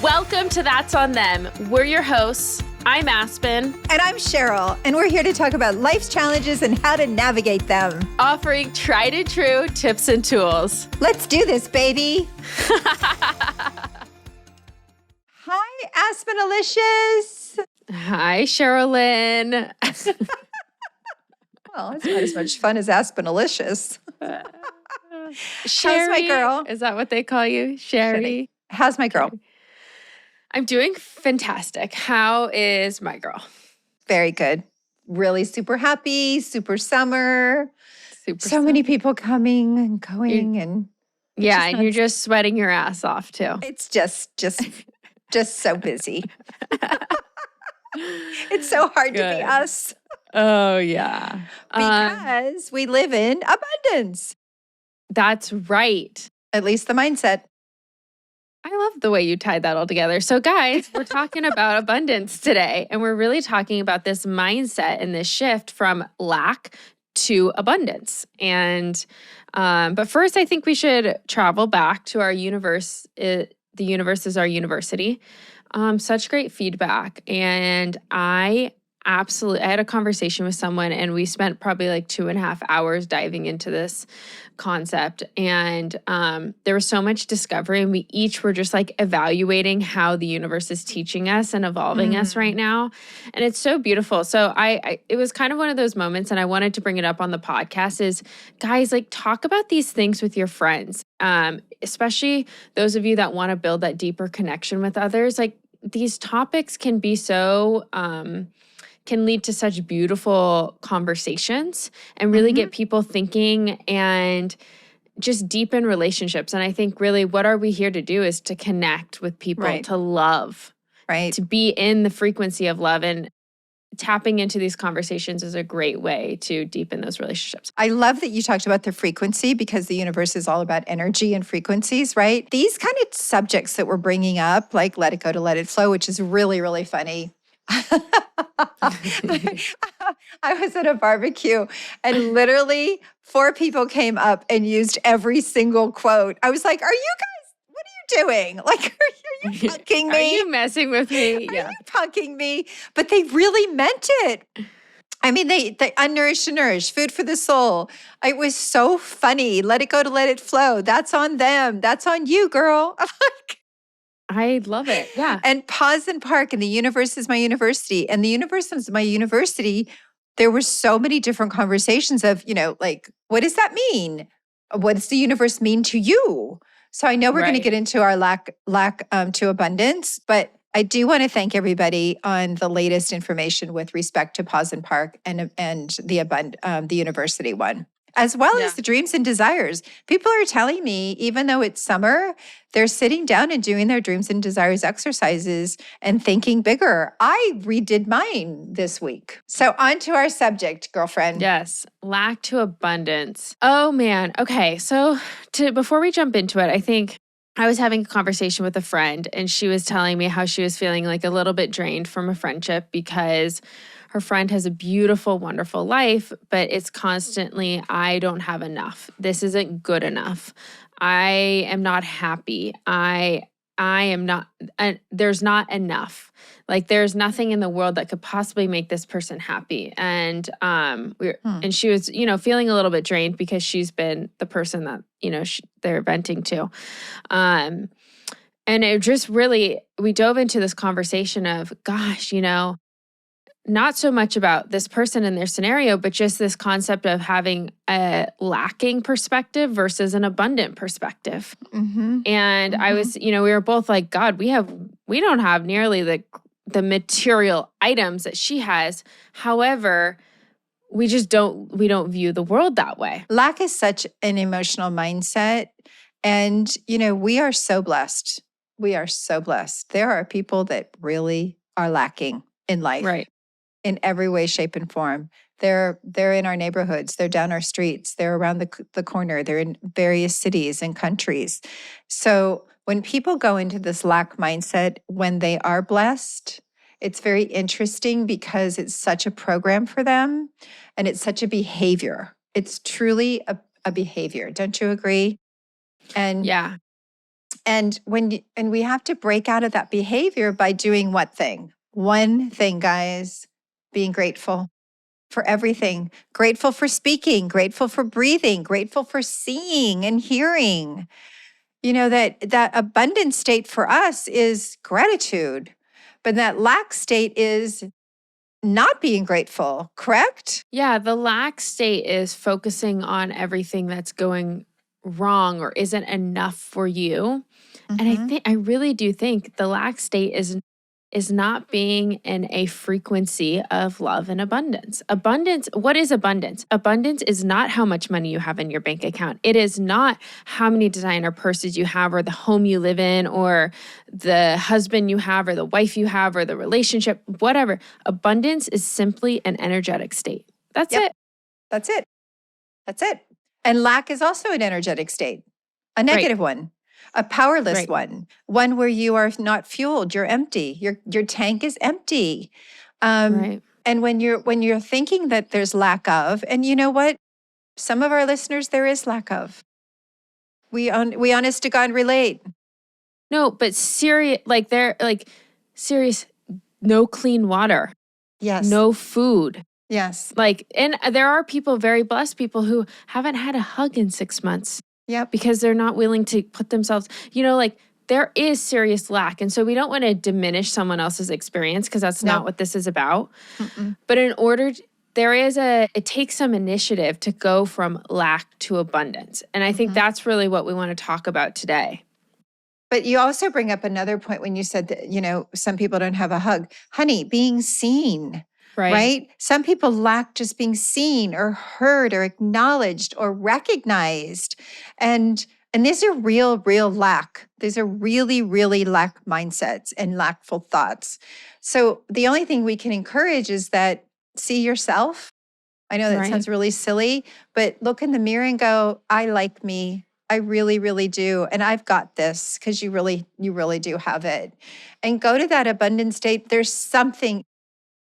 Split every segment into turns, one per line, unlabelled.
Welcome to That's on Them. We're your hosts. I'm Aspen.
And I'm Cheryl. And we're here to talk about life's challenges and how to navigate them.
Offering tried and true tips and tools.
Let's do this, baby. Hi, Aspenalicious.
Hi, Sherilyn.
Well, it's not as much fun as Aspenalicious.
Sherry,
how's my girl?
Is that what they call you? Sherry?
How's my girl?
I'm doing fantastic. How is my girl?
Very good. Really super happy, super summer.
Super
many people coming and going
and you're just sweating your ass off too.
It's just so busy. It's so hard to be us.
Oh, yeah.
Because we live in abundance.
That's right.
At least the mindset.
I love the way you tied that all together. So guys, we're talking about abundance today, and we're really talking about this mindset and this shift from lack to abundance. And but first, I think we should travel back to our universe. The universe is our university. Such great feedback. And I had a conversation with someone, and we spent probably like 2.5 hours diving into this concept. And there was so much discovery, and we each were just like evaluating how the universe is teaching us and evolving us right now. And it's so beautiful. So it was kind of one of those moments, and I wanted to bring it up on the podcast is, guys, like talk about these things with your friends, especially those of you that want to build that deeper connection with others. Like these topics can be so can lead to such beautiful conversations and really get people thinking and just deepen relationships. And I think really what are we here to do is to connect with people, to love, to be in the frequency of love. And tapping into these conversations is a great way to deepen those relationships.
I love that you talked about the frequency because the universe is all about energy and frequencies, right? These kind of subjects that we're bringing up, like let it go to let it flow, which is really, really funny. I was at a barbecue and literally 4 people came up and used every single quote. I was like, are you guys, what are you doing? Like, are you punking me?
Are you messing with me?
Are you punking me? But they really meant it. I mean, they unnourished to nourish, food for the soul. It was so funny. Let it go to let it flow. That's on them. That's on you, girl.
I love it. Yeah.
And pause and park, and the universe is my university. And the universe is my university. There were so many different conversations of, like, what does that mean? What does the universe mean to you? So I know we're going to get into our lack to abundance, but I do want to thank everybody on the latest information with respect to pause and park and the university one, as well as the dreams and desires. People are telling me, even though it's summer, they're sitting down and doing their dreams and desires exercises and thinking bigger. I redid mine this week. So on to our subject, girlfriend.
Yes. Lack to abundance. Oh, man. Okay. So before we jump into it, I think I was having a conversation with a friend, and she was telling me how she was feeling like a little bit drained from a friendship because her friend has a beautiful, wonderful life, but it's constantly, I don't have enough. This isn't good enough. I am not happy. I am not, there's not enough. Like there's nothing in the world that could possibly make this person happy. And and she was, feeling a little bit drained because she's been the person that, they're venting to. And it just really, we dove into this conversation of, gosh, not so much about this person and their scenario, but just this concept of having a lacking perspective versus an abundant perspective. And I was, we were both like, God, we don't have nearly the material items that she has. However, we don't view the world that way.
Lack is such an emotional mindset. And, we are so blessed. We are so blessed. There are people that really are lacking in life.
Right.
In every way, shape, and form. They're in our neighborhoods. They're down our streets. They're around the corner. They're in various cities and countries. So when people go into this lack mindset, when they are blessed, it's very interesting because it's such a program for them and it's such a behavior. It's truly a behavior. Don't you agree? And And and we have to break out of that behavior by doing what thing? One thing, guys, being grateful for everything. Grateful for speaking, grateful for breathing, grateful for seeing and hearing. That abundant state for us is gratitude, but that lack state is not being grateful, correct?
Yeah, the lack state is focusing on everything that's going wrong or isn't enough for you. And
Mhm.
I really do think the lack state is not being in a frequency of love and abundance. Abundance, what is abundance? Abundance is not how much money you have in your bank account. It is not how many designer purses you have or the home you live in or the husband you have or the wife you have or the relationship, whatever. Abundance is simply an energetic state. That's
Yep,
it.
that's it. That's it. And lack is also an energetic state, a
Right.
negative one, a powerless
Right.
one where you are not fueled, you're empty. Your tank is empty.
Right.
And when you're thinking that there's lack of, and you know what? Some of our listeners there is lack of. We honest to God relate.
No, but serious, like they're like serious, no clean water,
Yes.
no food.
Yes.
Like, and there are people, very blessed people who haven't had a hug in 6 months
Yep.
because they're not willing to put themselves, like there is serious lack. And so we don't want to diminish someone else's experience because that's not
Nope.
what this is about.
Mm-mm.
But it takes some initiative to go from lack to abundance. And I think
Mhm.
that's really what we want to talk about today.
But you also bring up another point when you said that, some people don't have a hug. Honey, being seen,
Right.
right? Some people lack just being seen or heard or acknowledged or recognized. And these are real lack. These are really, really lack mindsets and lackful thoughts. So the only thing we can encourage is that see yourself. I know that
Right.
sounds really silly, but look in the mirror and go, I like me. I really, really do. And I've got this because you really do have it. And go to that abundant state. There's something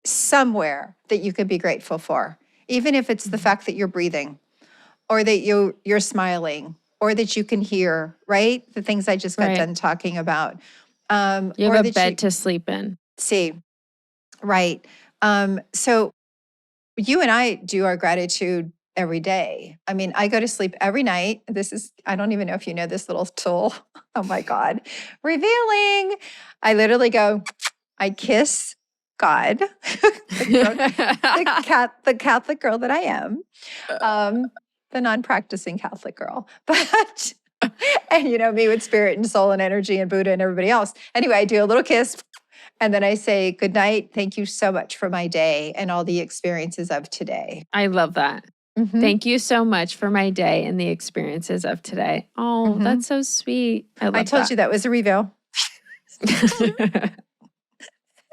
somewhere that you could be grateful for, even if it's the
Mhm.
fact that you're breathing or that you're smiling or that you can hear, right? The things I just got
Right.
done talking about.
You have
Or
a
that you
bed to sleep in.
see, right. So you and I do our gratitude every day. I mean, I go to sleep every night. I don't even know if you know this little tool. Oh my God. Revealing. I literally go, I kiss God, the Catholic girl that I am, um, the non-practicing Catholic girl. But, and me with spirit and soul and energy and Buddha and everybody else. Anyway, I do a little kiss and then I say, good night. Thank you so much for my day and all the experiences of today.
I love that.
Mm-hmm.
Thank you so much for my day and the experiences of today. Oh,
Mm-hmm.
that's so sweet. I love
I told you that was a reveal.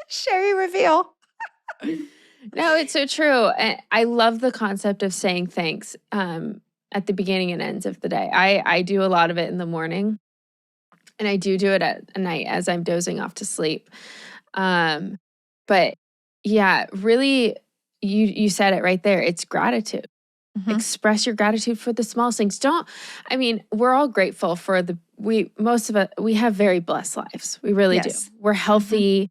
Sherry reveal.
No, it's so true. I love the concept of saying thanks at the beginning and ends of the day. I do a lot of it in the morning, and I do it at night as I'm dozing off to sleep. But yeah, really, you said it right there. It's gratitude.
Mm-hmm.
Express your gratitude for the small things. We're all grateful for most of us, we have very blessed lives. We really do.
Yes.
We're healthy,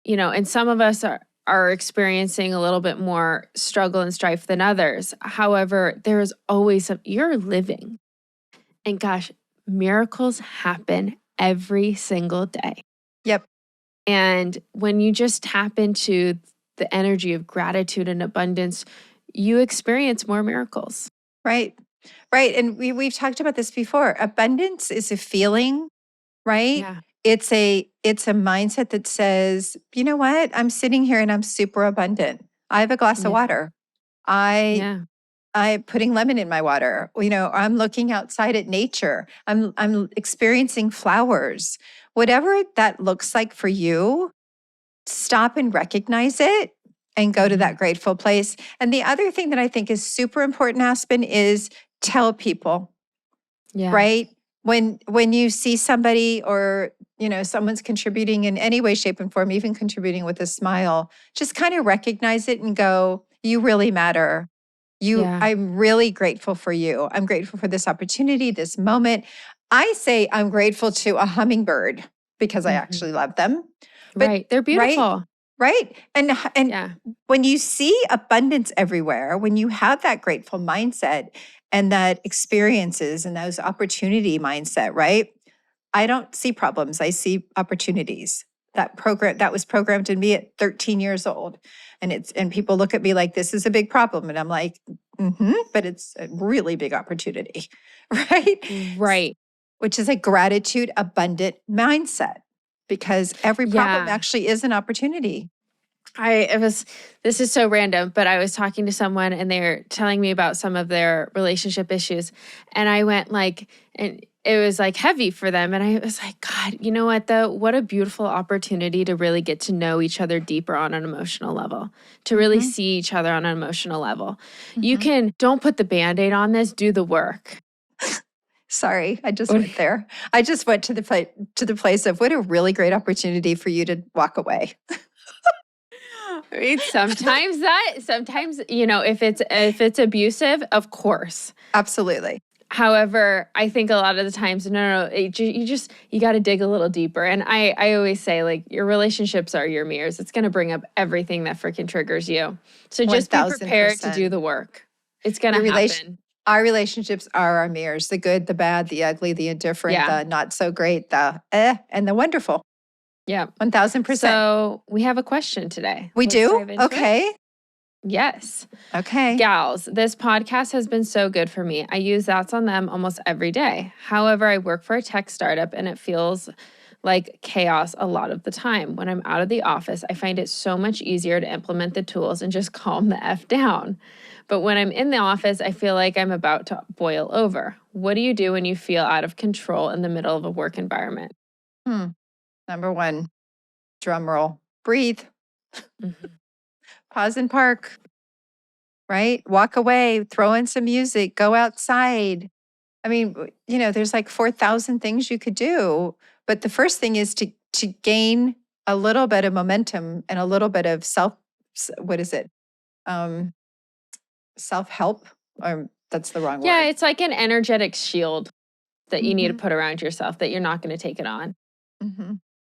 and some of us are experiencing a little bit more struggle and strife than others. However, there is always you're living. And gosh, miracles happen every single day.
Yep.
And when you just tap into the energy of gratitude and abundance, you experience more miracles.
Right. Right. And we've talked about this before. Abundance is a feeling, right?
Yeah.
It's a mindset that says, you know what? I'm sitting here and I'm super abundant. I have a glass of
Yeah.
water. I
Yeah.
I'm putting lemon in my water. I'm looking outside at nature. I'm experiencing flowers. Whatever that looks like for you, stop and recognize it and go to that grateful place. And the other thing that I think is super important, Aspen, is tell people,
Yeah.
right? When you see somebody or someone's contributing in any way, shape, and form, even contributing with a smile, just kind of recognize it and go, you really matter.
Yeah.
I'm really grateful for you. I'm grateful for this opportunity, this moment. I say I'm grateful to a hummingbird because I actually love them. But
Right. They're beautiful.
right. And
Yeah.
when you see abundance everywhere, when you have that grateful mindset and that experiences and those opportunity mindset, right? I don't see problems. I see opportunities. That was programmed in me at 13 years old. And people look at me like this is a big problem. And I'm like, but it's a really big opportunity. Right?
Right.
Which is a gratitude abundant mindset because every problem
Yeah.
actually is an opportunity.
This is so random, but I was talking to someone and they're telling me about some of their relationship issues. And I went like, and it was like heavy for them. And I was like, God, you know what though? What a beautiful opportunity to really get to know each other deeper on an emotional level, to really see each other on an emotional level. Don't put the Band-Aid on this, do the work.
Sorry, I just went there. I just went to the place of what a really great opportunity for you to walk away.
I mean, sometimes, if it's abusive, of course.
Absolutely.
However, I think a lot of the times, no, you got to dig a little deeper. And I always say, like, your relationships are your mirrors. It's going to bring up everything that freaking triggers you. So just be prepared to do the work. It's going to happen.
Our relationships are our mirrors, the good, the bad, the ugly, the indifferent, the not so great, the and the wonderful.
Yeah.
1000%.
So we have a question today.
We do? Okay.
Yes.
Okay.
Gals, this podcast has been so good for me. I use That's on Them almost every day. However, I work for a tech startup and it feels like chaos a lot of the time. When I'm out of the office, I find it so much easier to implement the tools and just calm the F down. But when I'm in the office, I feel like I'm about to boil over. What do you do when you feel out of control in the middle of a work environment?
Number one, drum roll. Breathe. Pause and park. Right? Walk away, throw in some music, go outside. I mean, there's like 4,000 things you could do. But the first thing is to gain a little bit of momentum and a little bit of self-help. Or that's the wrong word.
Yeah, it's like an energetic shield that you need to put around yourself that you're not going to take it on.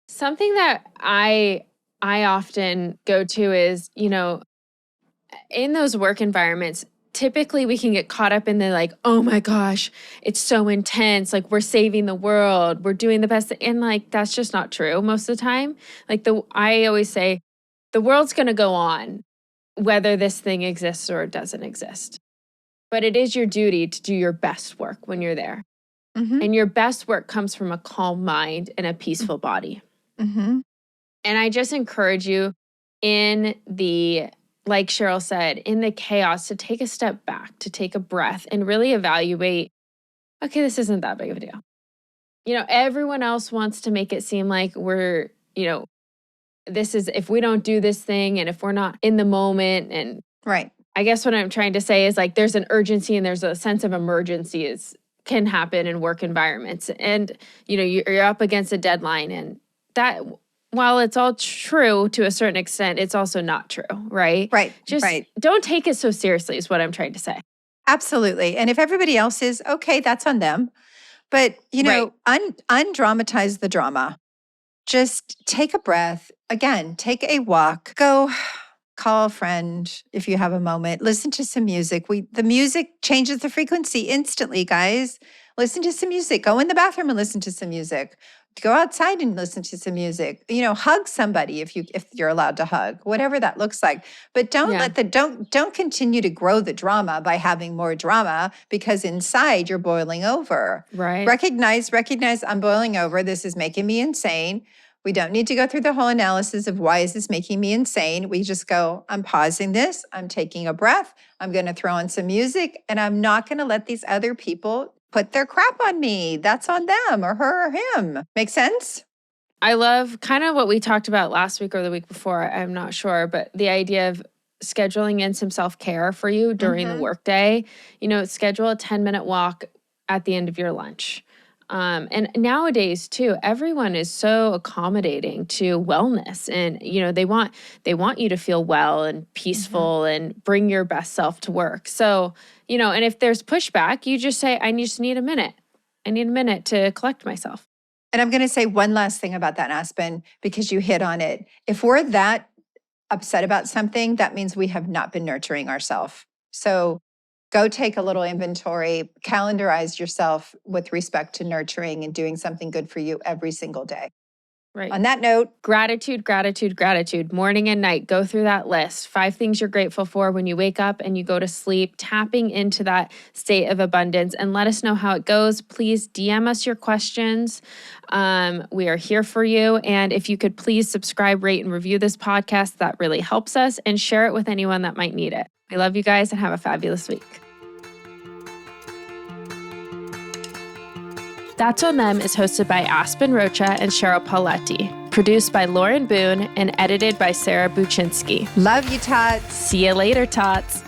Something that I often go to is, in those work environments, typically we can get caught up in the like, oh my gosh, it's so intense. Like we're saving the world. We're doing the best. And like, that's just not true most of the time. Like I always say the world's going to go on whether this thing exists or it doesn't exist. But it is your duty to do your best work when you're there. And your best work comes from a calm mind and a peaceful body. And I just encourage you like Cheryl said, in the chaos, to take a step back, to take a breath and really evaluate, okay, this isn't that big of a deal. Everyone else wants to make it seem like we're, this is, if we don't do this thing and if we're not in the moment. And
right.
I guess what I'm trying to say is like, there's an urgency and there's a sense of emergency can happen in work environments. And, you're up against a deadline, and that, while it's all true to a certain extent, it's also not true, right?
Right.
Just don't take it so seriously is what I'm trying to say.
Absolutely. And if everybody else is, okay, that's on them. But, undramatize the drama. Just take a breath. Again, take a walk. Go call a friend if you have a moment. Listen to some music. The music changes the frequency instantly, guys. Listen to some music. Go in the bathroom and listen to some music. Go outside and listen to some music. Hug somebody if you're allowed to hug, whatever that looks like. But don't continue to grow the drama by having more drama, because inside you're boiling over.
Right.
Recognize I'm boiling over. This is making me insane. We don't need to go through the whole analysis of why is this making me insane. We just go, I'm pausing this. I'm taking a breath. I'm going to throw in some music, and I'm not going to let these other people put their crap on me. That's on them or her or him. Make sense?
I love kind of what we talked about last week or the week before. I'm not sure, but the idea of scheduling in some self-care for you during the workday. Schedule a 10-minute walk at the end of your lunch. And nowadays too, everyone is so accommodating to wellness, and they want you to feel well and peaceful and bring your best self to work. So, and if there's pushback, you just say, I just need a minute. I need a minute to collect myself.
And I'm going to say one last thing about that, Aspen, because you hit on it. If we're that upset about something, that means we have not been nurturing ourselves. So go take a little inventory, calendarize yourself with respect to nurturing and doing something good for you every single day.
Right.
On that note,
gratitude, gratitude, gratitude, morning and night. Go through that list. 5 things you're grateful for when you wake up and you go to sleep, tapping into that state of abundance, and let us know how it goes. Please DM us your questions. We are here for you. And if you could please subscribe, rate, and review this podcast, that really helps us, and share it with anyone that might need it. We love you guys and have a fabulous week. That's On Them is hosted by Aspen Rocha and Cheryl Paoletti, produced by Lauren Boone, and edited by Sarah Buchynski.
love you, Tots.
See you later, Tots.